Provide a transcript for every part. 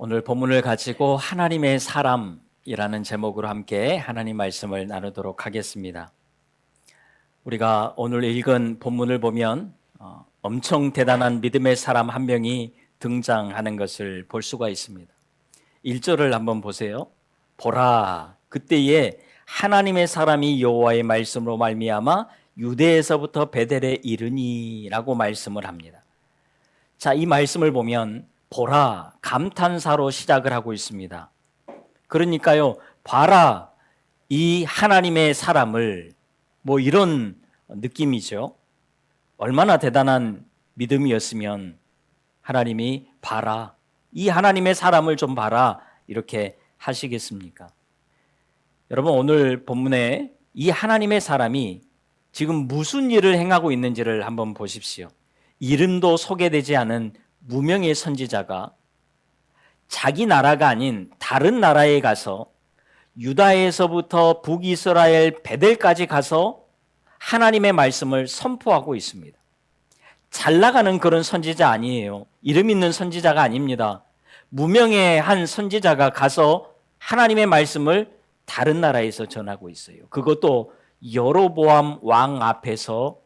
오늘 본문을 가지고 하나님의 사람이라는 제목으로 함께 하나님 말씀을 나누도록 하겠습니다. 우리가 오늘 읽은 본문을 보면 엄청 대단한 믿음의 사람 한 명이 등장하는 것을 볼 수가 있습니다. 1절을 한번 보세요. 보라, 그때에 하나님의 사람이 여호와의 말씀으로 말미암아 유대에서부터 베델에 이르니라고 말씀을 합니다. 자, 이 말씀을 보면 보라, 감탄사로 시작을 하고 있습니다. 그러니까요, 봐라, 이 하나님의 사람을, 이런 느낌이죠. 얼마나 대단한 믿음이었으면 하나님이 봐라, 이 하나님의 사람을 좀 봐라, 이렇게 하시겠습니까? 여러분, 오늘 본문에 이 하나님의 사람이 지금 무슨 일을 행하고 있는지를 한번 보십시오. 이름도 소개되지 않은 무명의 선지자가 자기 나라가 아닌 다른 나라에 가서 유다에서부터 북이스라엘 베델까지 가서 하나님의 말씀을 선포하고 있습니다. 잘 나가는 그런 선지자 아니에요. 이름 있는 선지자가 아닙니다. 무명의 한 선지자가 가서 하나님의 말씀을 다른 나라에서 전하고 있어요. 그것도 여로보암 왕 앞에서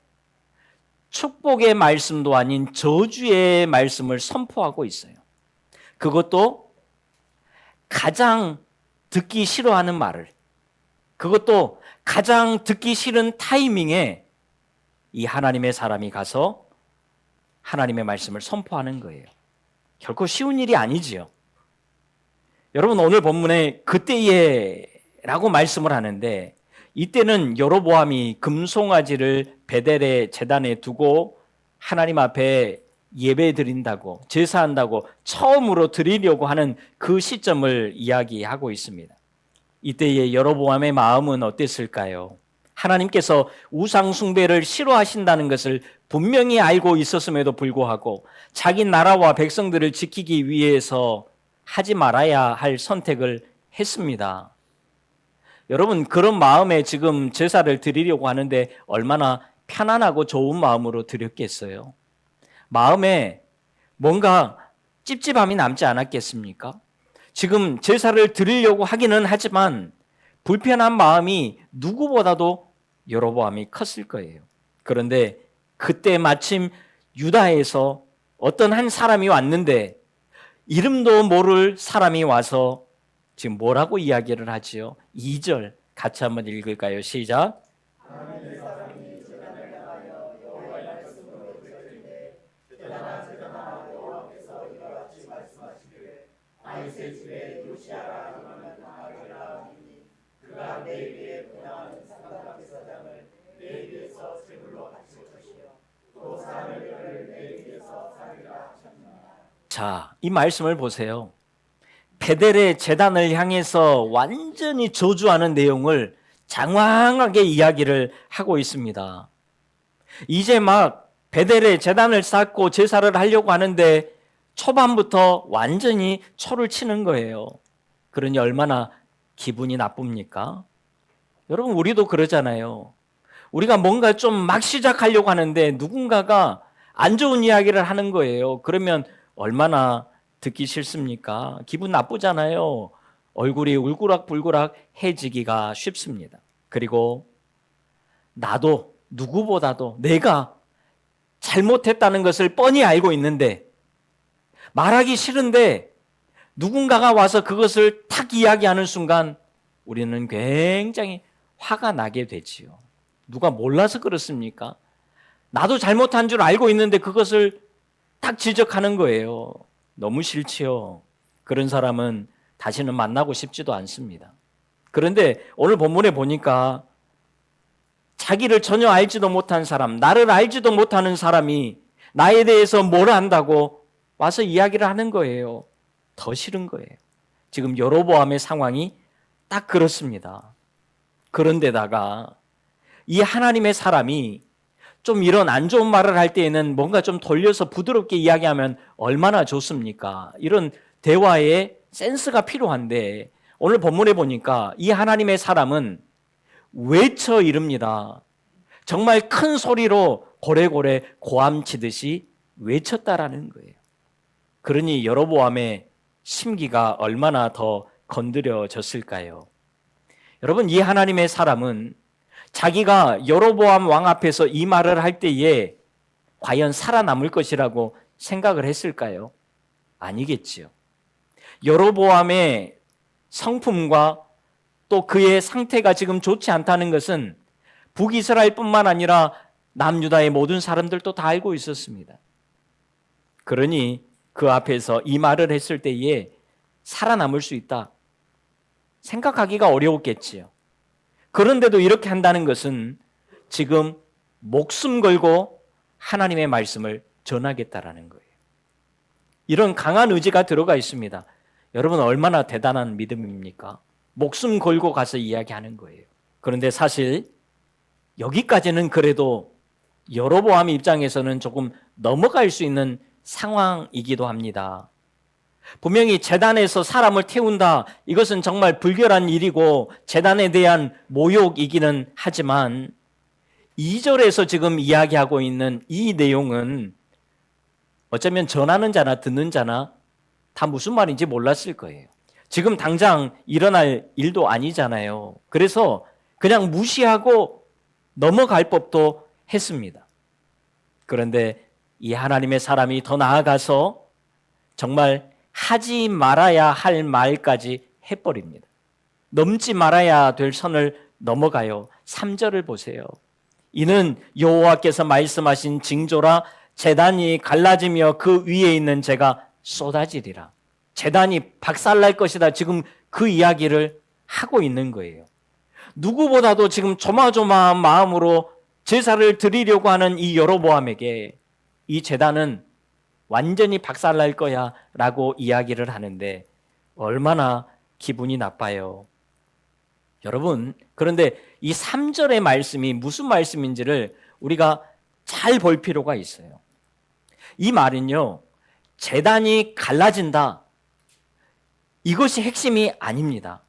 축복의 말씀도 아닌 저주의 말씀을 선포하고 있어요. 그것도 가장 듣기 싫어하는 말을, 그것도 가장 듣기 싫은 타이밍에 이 하나님의 사람이 가서 하나님의 말씀을 선포하는 거예요. 결코 쉬운 일이 아니지요. 여러분, 오늘 본문에 그때에 라고 말씀을 하는데, 이때는 여로보암이 금송아지를 베델의 제단에 두고 하나님 앞에 예배 드린다고, 제사한다고 처음으로 드리려고 하는 그 시점을 이야기하고 있습니다. 이때의 여로보암의 마음은 어땠을까요? 하나님께서 우상 숭배를 싫어하신다는 것을 분명히 알고 있었음에도 불구하고 자기 나라와 백성들을 지키기 위해서 하지 말아야 할 선택을 했습니다. 여러분, 그런 마음에 지금 제사를 드리려고 하는데 얼마나 편안하고 좋은 마음으로 드렸겠어요? 마음에 뭔가 찝찝함이 남지 않았겠습니까? 지금 제사를 드리려고 하기는 하지만 불편한 마음이 누구보다도 여로보암이 컸을 거예요. 그런데 그때 마침 유다에서 어떤 한 사람이 왔는데 이름도 모를 사람이 와서 지금 뭐라고 이야기를 하지요? 2절 같이 한번 읽을까요? 시작. 하나님의 사람이 제단을 향하여 여호와의 말씀으로 드렸는데 제단아 여호와께서 이와 같이 말씀하시기를 다윗의 집에 요시야라 하는 아들을 낳으니 그가 내 위에 분양하는 산다라의 사장을 내 위에서 제물로 바칠 것이요 또 사람을 내 위에서 살리라 하셨느니라. 자, 이 말씀을 보세요. 베델의 제단을 향해서 완전히 저주하는 내용을 장황하게 이야기를 하고 있습니다. 이제 막 베델의 제단을 쌓고 제사를 하려고 하는데 초반부터 완전히 초를 치는 거예요. 그러니 얼마나 기분이 나쁩니까? 여러분, 우리도 그러잖아요. 우리가 뭔가 좀 막 시작하려고 하는데 누군가가 안 좋은 이야기를 하는 거예요. 그러면 얼마나 듣기 싫습니까? 기분 나쁘잖아요. 얼굴이 울그락불그락 해지기가 쉽습니다. 그리고 나도 누구보다도 내가 잘못했다는 것을 뻔히 알고 있는데 말하기 싫은데 누군가가 와서 그것을 탁 이야기하는 순간 우리는 굉장히 화가 나게 되지요. 누가 몰라서 그렇습니까? 나도 잘못한 줄 알고 있는데 그것을 탁 지적하는 거예요. 너무 싫지요. 그런 사람은 다시는 만나고 싶지도 않습니다. 그런데 오늘 본문에 보니까 자기를 전혀 알지도 못한 사람, 나를 알지도 못하는 사람이 나에 대해서 뭘 안다고 와서 이야기를 하는 거예요. 더 싫은 거예요. 지금 여로보암의 상황이 딱 그렇습니다. 그런데다가 이 하나님의 사람이 좀 이런 안 좋은 말을 할 때에는 뭔가 좀 돌려서 부드럽게 이야기하면 얼마나 좋습니까? 이런 대화에 센스가 필요한데 오늘 본문에 보니까 이 하나님의 사람은 외쳐 이릅니다. 정말 큰 소리로 고래고래 고함치듯이 외쳤다라는 거예요. 그러니 여로보암의 심기가 얼마나 더 건드려졌을까요? 여러분, 이 하나님의 사람은 자기가 여로보암 왕 앞에서 이 말을 할 때에 과연 살아남을 것이라고 생각을 했을까요? 아니겠지요. 여로보암의 성품과 또 그의 상태가 지금 좋지 않다는 것은 북이스라엘뿐만 아니라 남유다의 모든 사람들도 다 알고 있었습니다. 그러니 그 앞에서 이 말을 했을 때에 살아남을 수 있다 생각하기가 어려웠겠지요. 그런데도 이렇게 한다는 것은 지금 목숨 걸고 하나님의 말씀을 전하겠다라는 거예요. 이런 강한 의지가 들어가 있습니다. 여러분, 얼마나 대단한 믿음입니까? 목숨 걸고 가서 이야기하는 거예요. 그런데 사실 여기까지는 그래도 여로보암 입장에서는 조금 넘어갈 수 있는 상황이기도 합니다. 분명히 제단에서 사람을 태운다, 이것은 정말 불결한 일이고 제단에 대한 모욕이기는 하지만 2절에서 지금 이야기하고 있는 이 내용은 어쩌면 전하는 자나 듣는 자나 다 무슨 말인지 몰랐을 거예요. 지금 당장 일어날 일도 아니잖아요. 그래서 그냥 무시하고 넘어갈 법도 했습니다. 그런데 이 하나님의 사람이 더 나아가서 정말 하지 말아야 할 말까지 해버립니다. 넘지 말아야 될 선을 넘어가요. 3절을 보세요. 이는 여호와께서 말씀하신 징조라, 제단이 갈라지며 그 위에 있는 재가 쏟아지리라. 제단이 박살날 것이다. 지금 그 이야기를 하고 있는 거예요. 누구보다도 지금 조마조마한 마음으로 제사를 드리려고 하는 이 여로보암에게 이 제단은 완전히 박살날 거야 라고 이야기를 하는데 얼마나 기분이 나빠요. 여러분, 그런데 이 3절의 말씀이 무슨 말씀인지를 우리가 잘 볼 필요가 있어요. 이 말은요, 제단이 갈라진다, 이것이 핵심이 아닙니다.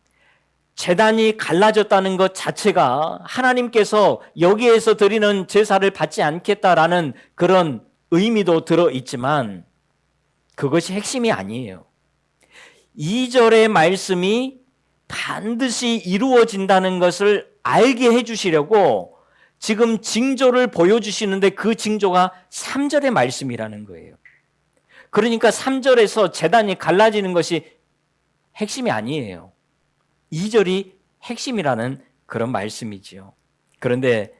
제단이 갈라졌다는 것 자체가 하나님께서 여기에서 드리는 제사를 받지 않겠다라는 그런 의미도 들어있지만 그것이 핵심이 아니에요. 2절의 말씀이 반드시 이루어진다는 것을 알게 해주시려고 지금 징조를 보여주시는데 그 징조가 3절의 말씀이라는 거예요. 그러니까 3절에서 제단이 갈라지는 것이 핵심이 아니에요. 2절이 핵심이라는 그런 말씀이지요. 그런데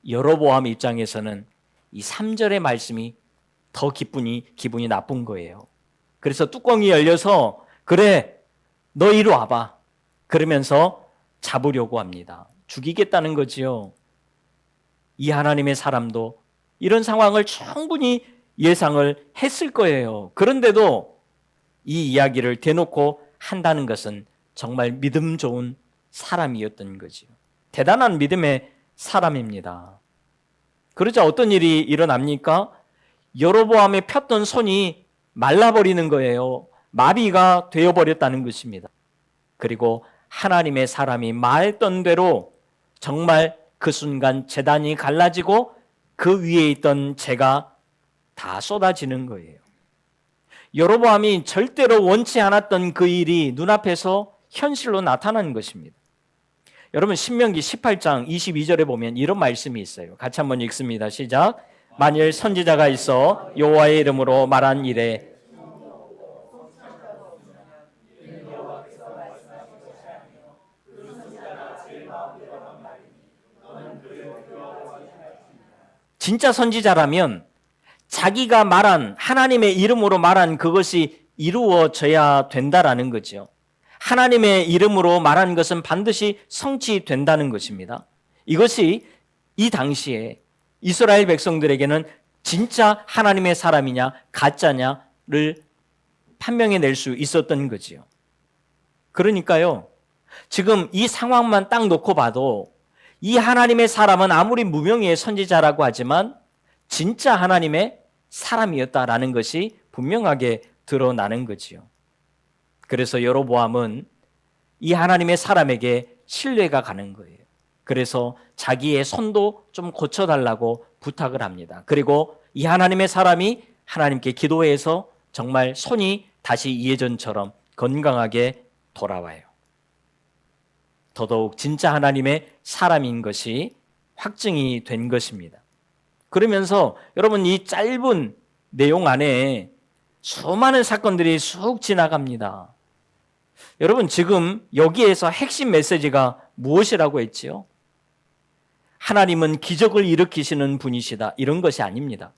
여로보암 입장에서는 이 3절의 말씀이 더 기분이 나쁜 거예요. 그래서 뚜껑이 열려서 그래, 너 이리 와봐, 그러면서 잡으려고 합니다. 죽이겠다는 거지요. 이 하나님의 사람도 이런 상황을 충분히 예상을 했을 거예요. 그런데도 이 이야기를 대놓고 한다는 것은 정말 믿음 좋은 사람이었던 거지요. 대단한 믿음의 사람입니다. 그러자 어떤 일이 일어납니까? 여로보암의 폈던 손이 말라버리는 거예요. 마비가 되어버렸다는 것입니다. 그리고 하나님의 사람이 말했던 대로 정말 그 순간 제단이 갈라지고 그 위에 있던 재가 다 쏟아지는 거예요. 여로보암이 절대로 원치 않았던 그 일이 눈앞에서 현실로 나타난 것입니다. 여러분, 신명기 18장 22절에 보면 이런 말씀이 있어요. 같이 한번 읽습니다. 시작. 만일 선지자가 있어 여호와의 이름으로 말한 일에 진짜 선지자라면 자기가 말한, 하나님의 이름으로 말한 그것이 이루어져야 된다라는 거죠. 하나님의 이름으로 말한 것은 반드시 성취된다는 것입니다. 이것이 이 당시에 이스라엘 백성들에게는 진짜 하나님의 사람이냐 가짜냐를 판명해낼 수 있었던 거지요. 그러니까요, 지금 이 상황만 딱 놓고 봐도 이 하나님의 사람은 아무리 무명의 선지자라고 하지만 진짜 하나님의 사람이었다라는 것이 분명하게 드러나는 거지요. 그래서 여로보암은 이 하나님의 사람에게 신뢰가 가는 거예요. 그래서 자기의 손도 좀 고쳐달라고 부탁을 합니다. 그리고 이 하나님의 사람이 하나님께 기도해서 정말 손이 다시 예전처럼 건강하게 돌아와요. 더더욱 진짜 하나님의 사람인 것이 확증이 된 것입니다. 그러면서 여러분, 이 짧은 내용 안에 수많은 사건들이 쑥 지나갑니다. 여러분, 지금 여기에서 핵심 메시지가 무엇이라고 했지요? 하나님은 기적을 일으키시는 분이시다, 이런 것이 아닙니다.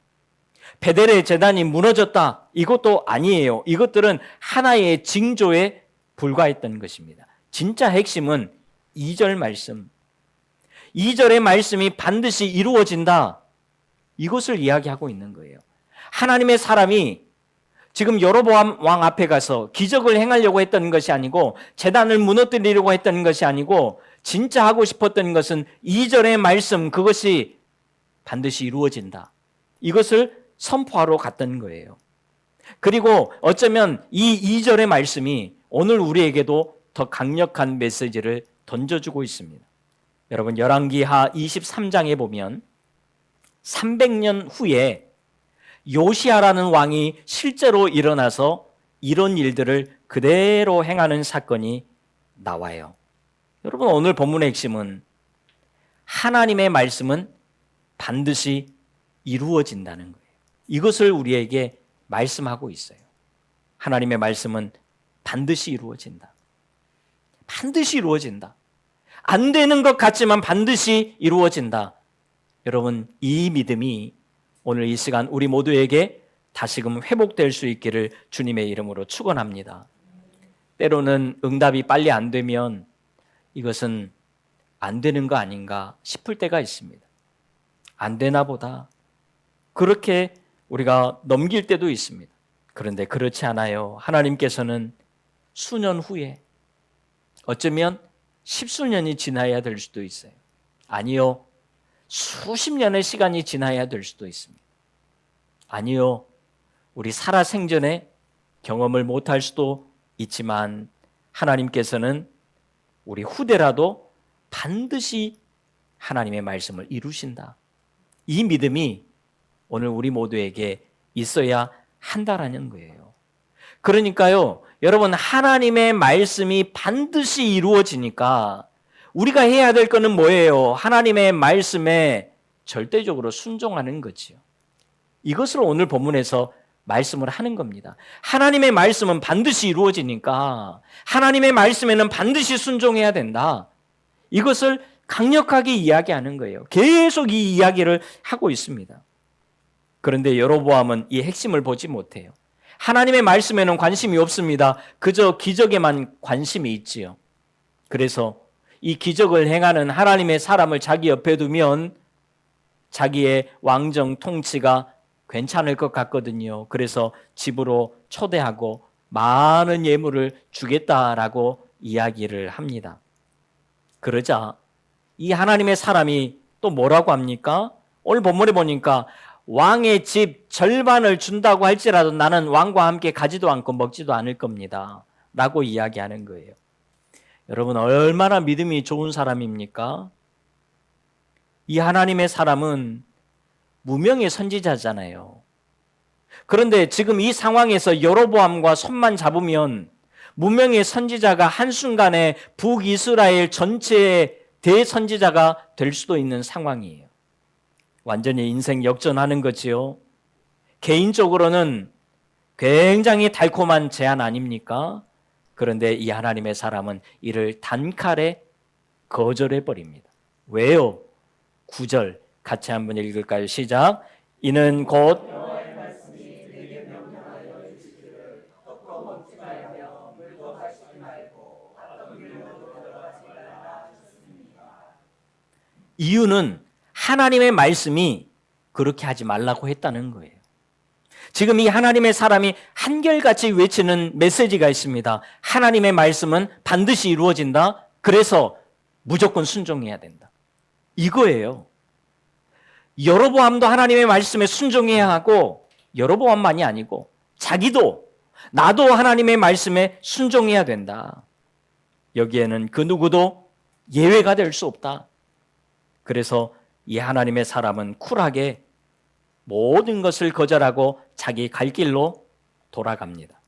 베델의 제단이 무너졌다, 이것도 아니에요. 이것들은 하나의 징조에 불과했던 것입니다. 진짜 핵심은 2절 말씀, 2절의 말씀이 반드시 이루어진다, 이것을 이야기하고 있는 거예요. 하나님의 사람이 지금 여로보암 왕 앞에 가서 기적을 행하려고 했던 것이 아니고, 제단을 무너뜨리려고 했던 것이 아니고, 진짜 하고 싶었던 것은 2절의 말씀, 그것이 반드시 이루어진다, 이것을 선포하러 갔던 거예요. 그리고 어쩌면 이 2절의 말씀이 오늘 우리에게도 더 강력한 메시지를 던져주고 있습니다. 여러분, 열왕기하 23장에 보면 300년 후에 요시아라는 왕이 실제로 일어나서 이런 일들을 그대로 행하는 사건이 나와요. 여러분, 오늘 본문의 핵심은 하나님의 말씀은 반드시 이루어진다는 거예요. 이것을 우리에게 말씀하고 있어요. 하나님의 말씀은 반드시 이루어진다. 반드시 이루어진다. 안 되는 것 같지만 반드시 이루어진다. 여러분, 이 믿음이 오늘 이 시간 우리 모두에게 다시금 회복될 수 있기를 주님의 이름으로 축원합니다. 때로는 응답이 빨리 안 되면 이것은 안 되는 거 아닌가 싶을 때가 있습니다. 안 되나 보다, 그렇게 우리가 넘길 때도 있습니다. 그런데 그렇지 않아요. 하나님께서는 수년 후에, 어쩌면 십수년이 지나야 될 수도 있어요. 아니요, 수십 년의 시간이 지나야 될 수도 있습니다. 아니요, 우리 살아생전에 경험을 못할 수도 있지만 하나님께서는 우리 후대라도 반드시 하나님의 말씀을 이루신다. 이 믿음이 오늘 우리 모두에게 있어야 한다라는 거예요. 그러니까요, 여러분, 하나님의 말씀이 반드시 이루어지니까 우리가 해야 될 것은 뭐예요? 하나님의 말씀에 절대적으로 순종하는 거지요. 이것을 오늘 본문에서 말씀을 하는 겁니다. 하나님의 말씀은 반드시 이루어지니까 하나님의 말씀에는 반드시 순종해야 된다. 이것을 강력하게 이야기하는 거예요. 계속 이 이야기를 하고 있습니다. 그런데 여로보암은 이 핵심을 보지 못해요. 하나님의 말씀에는 관심이 없습니다. 그저 기적에만 관심이 있지요. 그래서 이 기적을 행하는 하나님의 사람을 자기 옆에 두면 자기의 왕정 통치가 괜찮을 것 같거든요. 그래서 집으로 초대하고 많은 예물을 주겠다라고 이야기를 합니다. 그러자 이 하나님의 사람이 또 뭐라고 합니까? 오늘 본문에 보니까 왕의 집 절반을 준다고 할지라도 나는 왕과 함께 가지도 않고 먹지도 않을 겁니다, 라고 이야기하는 거예요. 여러분, 얼마나 믿음이 좋은 사람입니까? 이 하나님의 사람은 무명의 선지자잖아요. 그런데 지금 이 상황에서 여로보암과 손만 잡으면 무명의 선지자가 한순간에 북이스라엘 전체의 대선지자가 될 수도 있는 상황이에요. 완전히 인생 역전하는 거지요. 개인적으로는 굉장히 달콤한 제안 아닙니까? 그런데 이 하나님의 사람은 이를 단칼에 거절해 버립니다. 왜요? 9절 같이 한번 읽을까요? 시작. 이는 곧 이유는 하나님의 말씀이 그렇게 하지 말라고 했다는 거예요. 지금 이 하나님의 사람이 한결같이 외치는 메시지가 있습니다. 하나님의 말씀은 반드시 이루어진다. 그래서 무조건 순종해야 된다. 이거예요. 여로보암도 하나님의 말씀에 순종해야 하고, 여로보암만이 아니고 자기도, 나도 하나님의 말씀에 순종해야 된다. 여기에는 그 누구도 예외가 될 수 없다. 그래서 이 하나님의 사람은 쿨하게 모든 것을 거절하고 자기 갈 길로 돌아갑니다.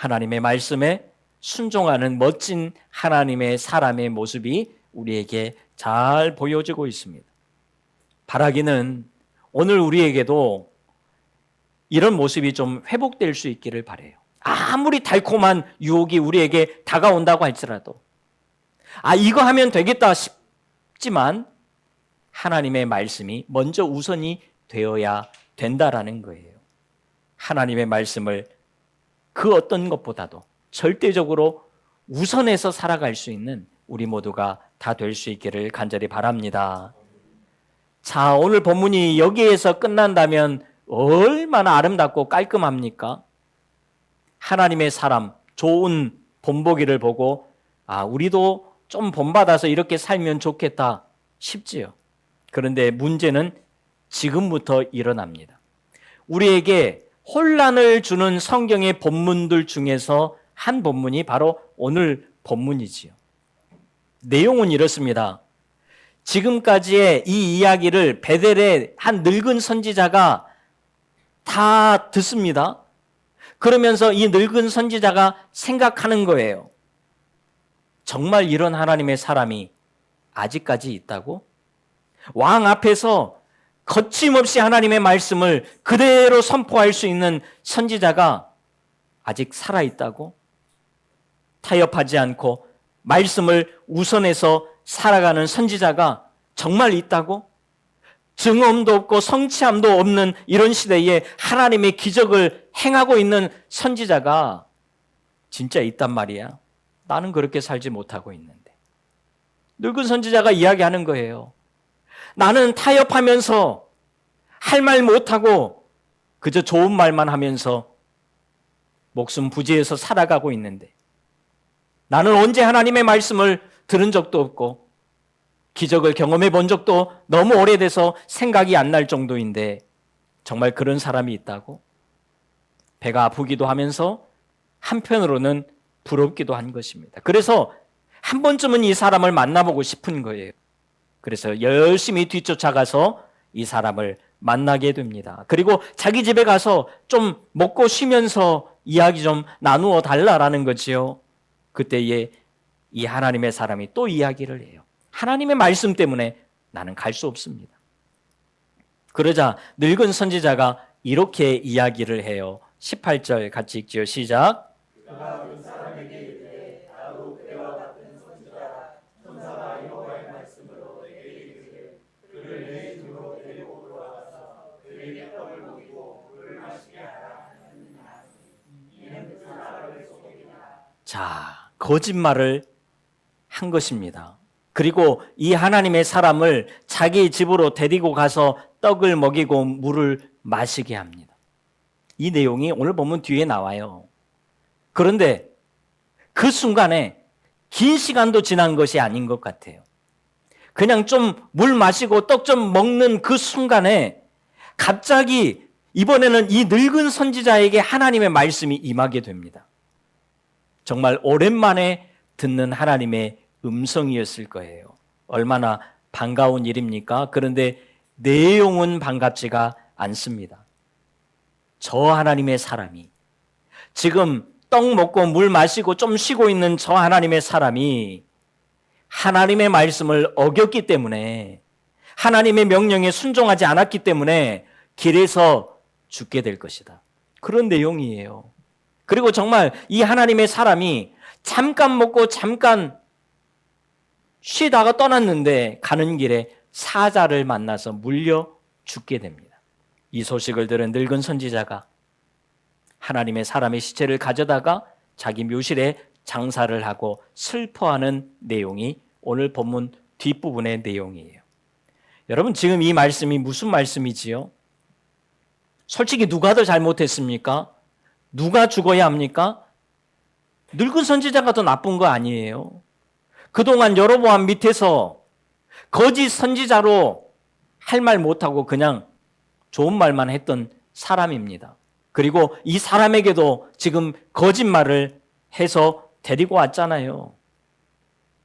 하나님의 말씀에 순종하는 멋진 하나님의 사람의 모습이 우리에게 잘 보여지고 있습니다. 바라기는 오늘 우리에게도 이런 모습이 좀 회복될 수 있기를 바라요. 아무리 달콤한 유혹이 우리에게 다가온다고 할지라도 이거 하면 되겠다 싶지만 하나님의 말씀이 먼저 우선이 되어야 된다라는 거예요. 하나님의 말씀을 그 어떤 것보다도 절대적으로 우선해서 살아갈 수 있는 우리 모두가 다 될 수 있기를 간절히 바랍니다. 자, 오늘 본문이 여기에서 끝난다면 얼마나 아름답고 깔끔합니까? 하나님의 사람, 좋은 본보기를 보고 우리도 좀 본받아서 이렇게 살면 좋겠다 싶지요. 그런데 문제는 지금부터 일어납니다. 우리에게 혼란을 주는 성경의 본문들 중에서 한 본문이 바로 오늘 본문이지요. 내용은 이렇습니다. 지금까지의 이 이야기를 베델의 한 늙은 선지자가 다 듣습니다. 그러면서 이 늙은 선지자가 생각하는 거예요. 정말 이런 하나님의 사람이 아직까지 있다고? 왕 앞에서 거침없이 하나님의 말씀을 그대로 선포할 수 있는 선지자가 아직 살아있다고? 타협하지 않고 말씀을 우선해서 살아가는 선지자가 정말 있다고? 증언도 없고 성취함도 없는 이런 시대에 하나님의 기적을 행하고 있는 선지자가 진짜 있단 말이야. 나는 그렇게 살지 못하고 있는데. 늙은 선지자가 이야기하는 거예요. 나는 타협하면서 할 말 못하고 그저 좋은 말만 하면서 목숨 부지해서 살아가고 있는데 나는 언제 하나님의 말씀을 들은 적도 없고 기적을 경험해 본 적도 너무 오래돼서 생각이 안 날 정도인데 정말 그런 사람이 있다고? 배가 아프기도 하면서 한편으로는 부럽기도 한 것입니다. 그래서 한 번쯤은 이 사람을 만나보고 싶은 거예요. 그래서 열심히 뒤쫓아가서 이 사람을 만나게 됩니다. 그리고 자기 집에 가서 좀 먹고 쉬면서 이야기 좀 나누어 달라라는 거지요. 그때에 이 하나님의 사람이 또 이야기를 해요. 하나님의 말씀 때문에 나는 갈 수 없습니다. 그러자 늙은 선지자가 이렇게 이야기를 해요. 18절 같이 읽지요. 시작. 자, 거짓말을 한 것입니다. 그리고 이 하나님의 사람을 자기 집으로 데리고 가서 떡을 먹이고 물을 마시게 합니다. 이 내용이 오늘 보면 뒤에 나와요. 그런데 그 순간에 긴 시간도 지난 것이 아닌 것 같아요. 그냥 좀 물 마시고 떡 좀 먹는 그 순간에 갑자기 이번에는 이 늙은 선지자에게 하나님의 말씀이 임하게 됩니다. 정말 오랜만에 듣는 하나님의 음성이었을 거예요. 얼마나 반가운 일입니까? 그런데 내용은 반갑지가 않습니다. 저 하나님의 사람이 지금 떡 먹고 물 마시고 좀 쉬고 있는 저 하나님의 사람이 하나님의 말씀을 어겼기 때문에 하나님의 명령에 순종하지 않았기 때문에 길에서 죽게 될 것이다. 그런 내용이에요. 그리고 정말 이 하나님의 사람이 잠깐 먹고 잠깐 쉬다가 떠났는데 가는 길에 사자를 만나서 물려 죽게 됩니다. 이 소식을 들은 늙은 선지자가 하나님의 사람의 시체를 가져다가 자기 묘실에 장사를 하고 슬퍼하는 내용이 오늘 본문 뒷부분의 내용이에요. 여러분, 지금 이 말씀이 무슨 말씀이지요? 솔직히 누가 더 잘못했습니까? 누가 죽어야 합니까? 늙은 선지자가 더 나쁜 거 아니에요. 그동안 여로보암 밑에서 거짓 선지자로 할 말 못하고 그냥 좋은 말만 했던 사람입니다. 그리고 이 사람에게도 지금 거짓말을 해서 데리고 왔잖아요.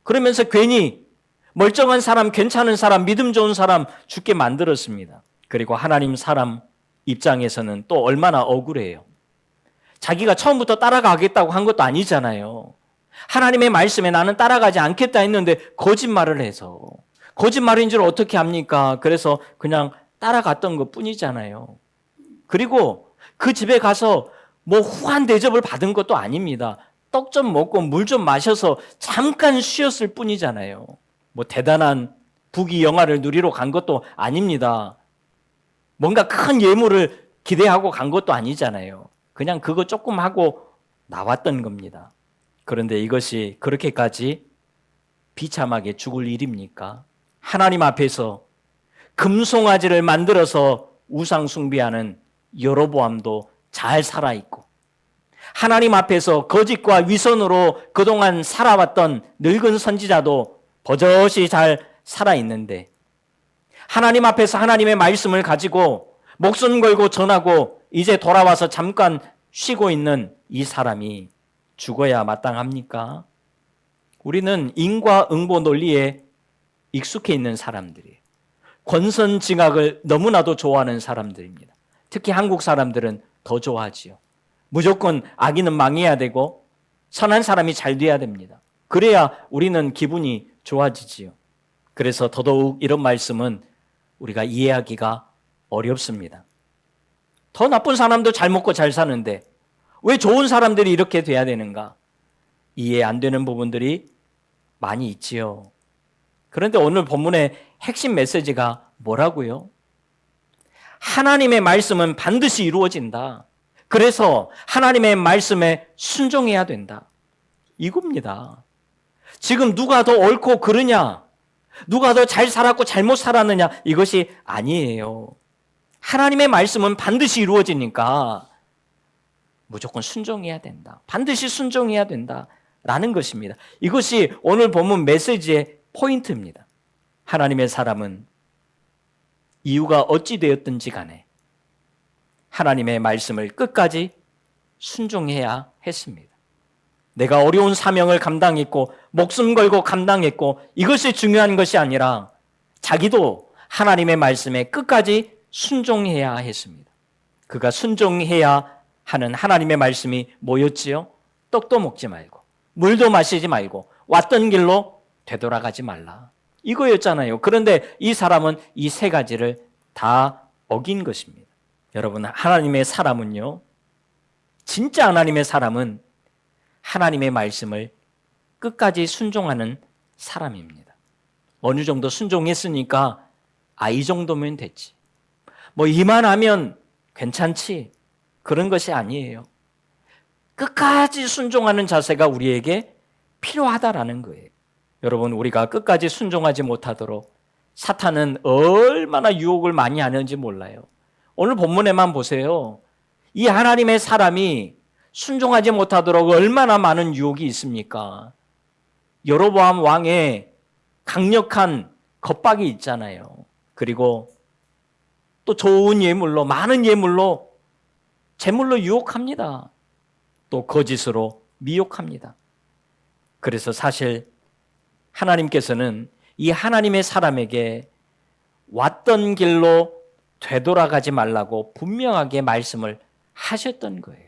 그러면서 괜히 멀쩡한 사람, 괜찮은 사람, 믿음 좋은 사람 죽게 만들었습니다. 그리고 하나님 사람 입장에서는 또 얼마나 억울해요. 자기가 처음부터 따라가겠다고 한 것도 아니잖아요. 하나님의 말씀에 나는 따라가지 않겠다 했는데 거짓말을 해서 거짓말인 줄 어떻게 합니까? 그래서 그냥 따라갔던 것 뿐이잖아요. 그리고 그 집에 가서 뭐 후한 대접을 받은 것도 아닙니다. 떡 좀 먹고 물 좀 마셔서 잠깐 쉬었을 뿐이잖아요. 뭐 대단한 부귀영화를 누리러 간 것도 아닙니다. 뭔가 큰 예물을 기대하고 간 것도 아니잖아요. 그냥 그거 조금 하고 나왔던 겁니다. 그런데 이것이 그렇게까지 비참하게 죽을 일입니까? 하나님 앞에서 금송아지를 만들어서 우상 숭배하는 여로보암도 잘 살아있고, 하나님 앞에서 거짓과 위선으로 그동안 살아왔던 늙은 선지자도 버젓이 잘 살아있는데, 하나님 앞에서 하나님의 말씀을 가지고 목숨 걸고 전하고 이제 돌아와서 잠깐 쉬고 있는 이 사람이 죽어야 마땅합니까? 우리는 인과응보 논리에 익숙해 있는 사람들이에요. 권선징악을 너무나도 좋아하는 사람들입니다. 특히 한국 사람들은 더 좋아하지요. 무조건 악인은 망해야 되고 선한 사람이 잘 돼야 됩니다. 그래야 우리는 기분이 좋아지지요. 그래서 더더욱 이런 말씀은 우리가 이해하기가 어렵습니다. 더 나쁜 사람도 잘 먹고 잘 사는데 왜 좋은 사람들이 이렇게 돼야 되는가? 이해 안 되는 부분들이 많이 있지요. 그런데 오늘 본문의 핵심 메시지가 뭐라고요? 하나님의 말씀은 반드시 이루어진다. 그래서 하나님의 말씀에 순종해야 된다. 이겁니다. 지금 누가 더 옳고 그르냐, 누가 더 잘 살았고 잘못 살았느냐, 이것이 아니에요. 하나님의 말씀은 반드시 이루어지니까 무조건 순종해야 된다. 반드시 순종해야 된다라는 것입니다. 이것이 오늘 본문 메시지의 포인트입니다. 하나님의 사람은 이유가 어찌 되었든지 간에 하나님의 말씀을 끝까지 순종해야 했습니다. 내가 어려운 사명을 감당했고 목숨 걸고 감당했고 이것이 중요한 것이 아니라 자기도 하나님의 말씀에 끝까지 순종해야 했습니다. 그가 순종해야 하는 하나님의 말씀이 뭐였지요? 떡도 먹지 말고 물도 마시지 말고 왔던 길로 되돌아가지 말라. 이거였잖아요. 그런데 이 사람은 이 세 가지를 다 어긴 것입니다. 여러분, 하나님의 사람은요, 진짜 하나님의 사람은 하나님의 말씀을 끝까지 순종하는 사람입니다. 어느 정도 순종했으니까 이 정도면 됐지, 뭐 이만하면 괜찮지, 그런 것이 아니에요. 끝까지 순종하는 자세가 우리에게 필요하다라는 거예요. 여러분, 우리가 끝까지 순종하지 못하도록 사탄은 얼마나 유혹을 많이 하는지 몰라요. 오늘 본문에만 보세요. 이 하나님의 사람이 순종하지 못하도록 얼마나 많은 유혹이 있습니까? 여로보암 왕의 강력한 겁박이 있잖아요. 그리고 또 좋은 예물로, 많은 예물로, 재물로 유혹합니다. 또 거짓으로 미혹합니다. 그래서 사실 하나님께서는 이 하나님의 사람에게 왔던 길로 되돌아가지 말라고 분명하게 말씀을 하셨던 거예요.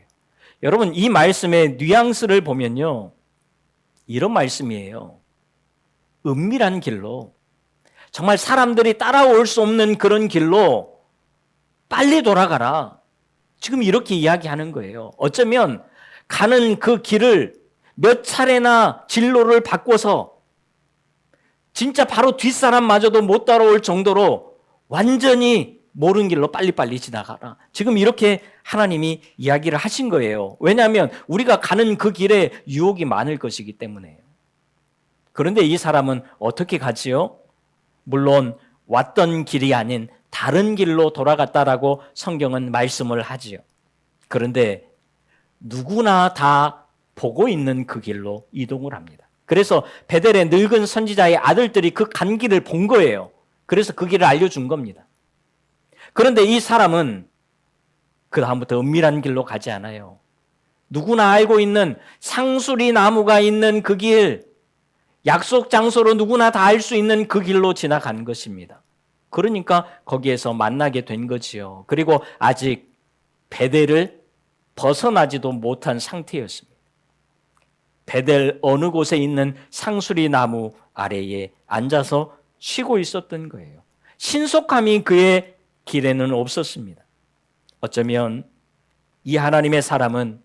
여러분, 이 말씀의 뉘앙스를 보면요, 이런 말씀이에요. 은밀한 길로, 정말 사람들이 따라올 수 없는 그런 길로 빨리 돌아가라. 지금 이렇게 이야기하는 거예요. 어쩌면 가는 그 길을 몇 차례나 진로를 바꿔서 진짜 바로 뒷사람마저도 못 따라올 정도로 완전히 모르는 길로 빨리빨리 지나가라. 지금 이렇게 하나님이 이야기를 하신 거예요. 왜냐하면 우리가 가는 그 길에 유혹이 많을 것이기 때문에요. 그런데 이 사람은 어떻게 가지요? 물론 왔던 길이 아닌 다른 길로 돌아갔다라고 성경은 말씀을 하지요. 그런데 누구나 다 보고 있는 그 길로 이동을 합니다. 그래서 베델의 늙은 선지자의 아들들이 그 간 길을 본 거예요. 그래서 그 길을 알려준 겁니다. 그런데 이 사람은 그 다음부터 은밀한 길로 가지 않아요. 누구나 알고 있는 상수리 나무가 있는 그 길, 약속 장소로 누구나 다 알 수 있는 그 길로 지나간 것입니다. 그러니까 거기에서 만나게 된 거지요. 그리고 아직 베델을 벗어나지도 못한 상태였습니다. 베델 어느 곳에 있는 상수리 나무 아래에 앉아서 쉬고 있었던 거예요. 신속함이 그의 길에는 없었습니다. 어쩌면 이 하나님의 사람은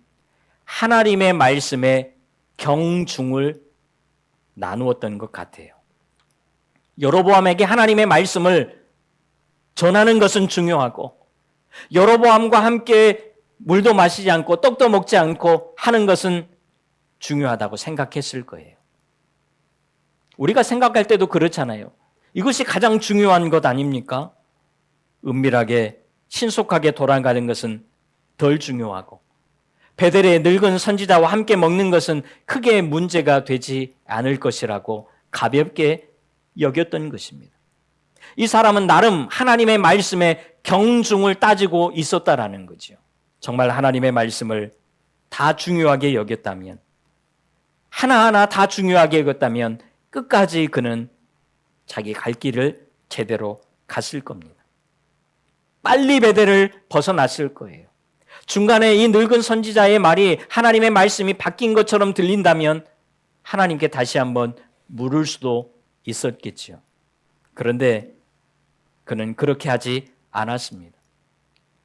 하나님의 말씀에 경중을 나누었던 것 같아요. 여로보암에게 하나님의 말씀을 전하는 것은 중요하고, 여로보암과 함께 물도 마시지 않고 떡도 먹지 않고 하는 것은 중요하다고 생각했을 거예요. 우리가 생각할 때도 그렇잖아요. 이것이 가장 중요한 것 아닙니까? 은밀하게 신속하게 돌아가는 것은 덜 중요하고, 베델의 늙은 선지자와 함께 먹는 것은 크게 문제가 되지 않을 것이라고 가볍게 여겼던 것입니다. 이 사람은 나름 하나님의 말씀에 경중을 따지고 있었다라는 거죠. 정말 하나님의 말씀을 다 중요하게 여겼다면, 하나하나 다 중요하게 여겼다면 끝까지 그는 자기 갈 길을 제대로 갔을 겁니다. 빨리 베델을 벗어났을 거예요. 중간에 이 늙은 선지자의 말이 하나님의 말씀이 바뀐 것처럼 들린다면 하나님께 다시 한번 물을 수도 있었겠죠. 그런데 그는 그렇게 하지 않았습니다.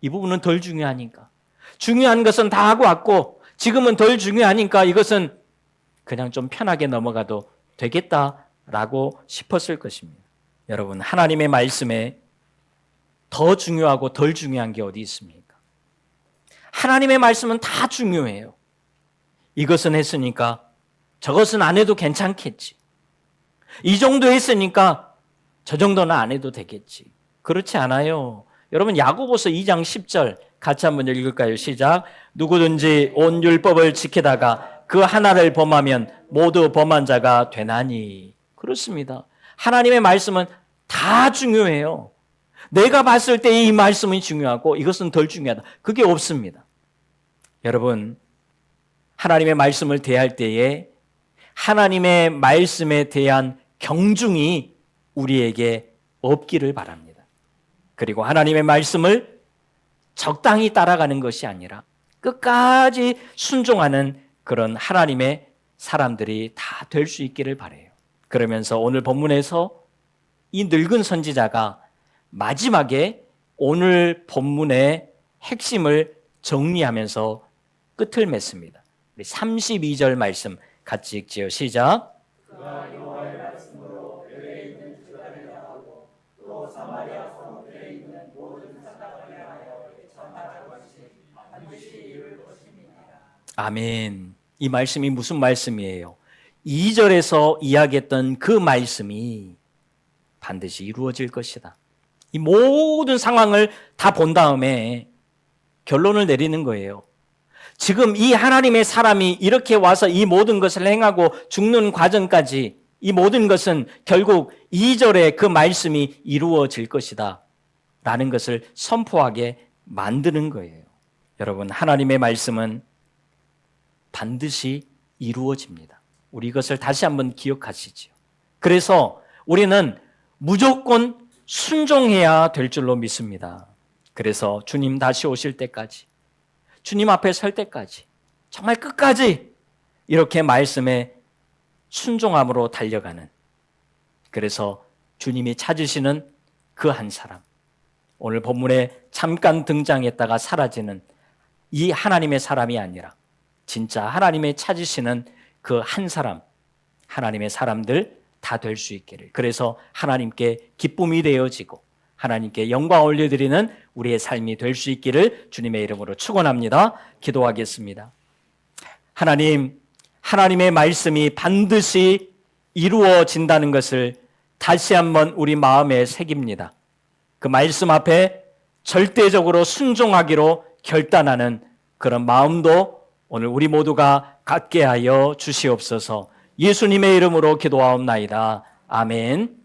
이 부분은 덜 중요하니까, 중요한 것은 다 하고 왔고 지금은 덜 중요하니까 이것은 그냥 좀 편하게 넘어가도 되겠다라고 싶었을 것입니다. 여러분, 하나님의 말씀에 더 중요하고 덜 중요한 게 어디 있습니까? 하나님의 말씀은 다 중요해요. 이것은 했으니까 저것은 안 해도 괜찮겠지. 이 정도 했으니까 저 정도는 안 해도 되겠지. 그렇지 않아요. 여러분, 야고보서 2장 10절 같이 한번 읽을까요? 시작. 누구든지 온 율법을 지키다가 그 하나를 범하면 모두 범한 자가 되나니. 그렇습니다. 하나님의 말씀은 다 중요해요. 내가 봤을 때 이 말씀이 중요하고 이것은 덜 중요하다. 그게 없습니다. 여러분, 하나님의 말씀을 대할 때에 하나님의 말씀에 대한 경중이 우리에게 없기를 바랍니다. 그리고 하나님의 말씀을 적당히 따라가는 것이 아니라 끝까지 순종하는 그런 하나님의 사람들이 다 될 수 있기를 바라요. 그러면서 오늘 본문에서 이 늙은 선지자가 마지막에 오늘 본문의 핵심을 정리하면서 끝을 맺습니다. 우리 32절 말씀 같이 읽지요. 시작. 아멘. 이 말씀이 무슨 말씀이에요? 2절에서 이야기했던 그 말씀이 반드시 이루어질 것이다. 이 모든 상황을 다 본 다음에 결론을 내리는 거예요. 지금 이 하나님의 사람이 이렇게 와서 이 모든 것을 행하고 죽는 과정까지 이 모든 것은 결국 2절에 그 말씀이 이루어질 것이다 라는 것을 선포하게 만드는 거예요. 여러분, 하나님의 말씀은 반드시 이루어집니다. 우리 이것을 다시 한번 기억하시죠. 그래서 우리는 무조건 순종해야 될 줄로 믿습니다. 그래서 주님 다시 오실 때까지, 주님 앞에 설 때까지 정말 끝까지 이렇게 말씀에 순종함으로 달려가는, 그래서 주님이 찾으시는 그 한 사람, 오늘 본문에 잠깐 등장했다가 사라지는 이 하나님의 사람이 아니라 진짜 하나님의 찾으시는 그 한 사람, 하나님의 사람들 다 될 수 있기를, 그래서 하나님께 기쁨이 되어지고 하나님께 영광 올려드리는 우리의 삶이 될 수 있기를 주님의 이름으로 축원합니다. 기도하겠습니다. 하나님, 하나님의 말씀이 반드시 이루어진다는 것을 다시 한번 우리 마음에 새깁니다. 그 말씀 앞에 절대적으로 순종하기로 결단하는 그런 마음도 오늘 우리 모두가 갖게 하여 주시옵소서. 예수님의 이름으로 기도하옵나이다. 아멘.